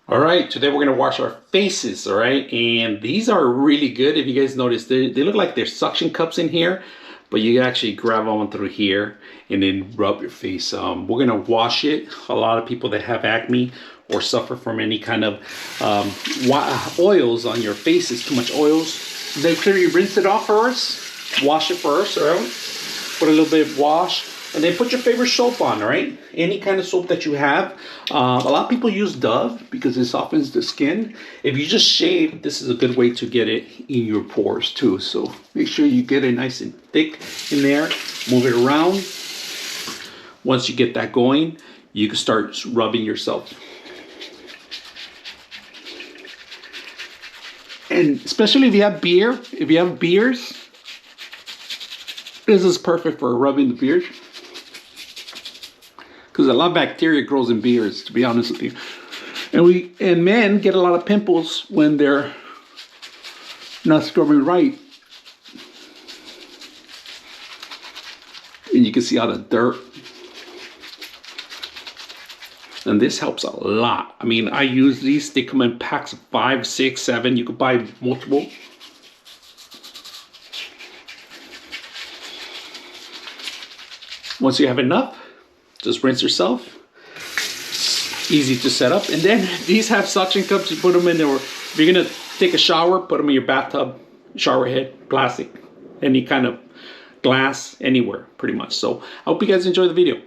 All right, today we're gonna wash our faces, all right? And these are really good. If you guys notice, they look like there's suction cups in here, but you actually grab on through here and then rub your face. We're gonna wash it. A lot of people that have acne or suffer from any kind of oils on your faces, too much oils, they clearly rinse it off first, wash it first, all right? Put a little bit of wash. And then put your favorite soap on, all right? Any kind of soap that you have. A lot of people use Dove because it softens the skin. If you just shave, this is a good way to get it in your pores too. So make sure you get it nice and thick in there. Move it around. Once you get that going, you can start rubbing yourself. And especially if you have beards, this is perfect for rubbing the beard. Because a lot of bacteria grows in beards, to be honest with you. And men get a lot of pimples when they're not scrubbing right. And you can see all the dirt. And this helps a lot. I mean, I use these. They come in packs of 5, 6, 7. You could buy multiple. Once you have enough, just rinse yourself. Easy to set up. And then these have suction cups. You put them in there. If you're gonna take a shower, put them in your bathtub, shower head, plastic, any kind of glass, anywhere, pretty much. So I hope you guys enjoy the video.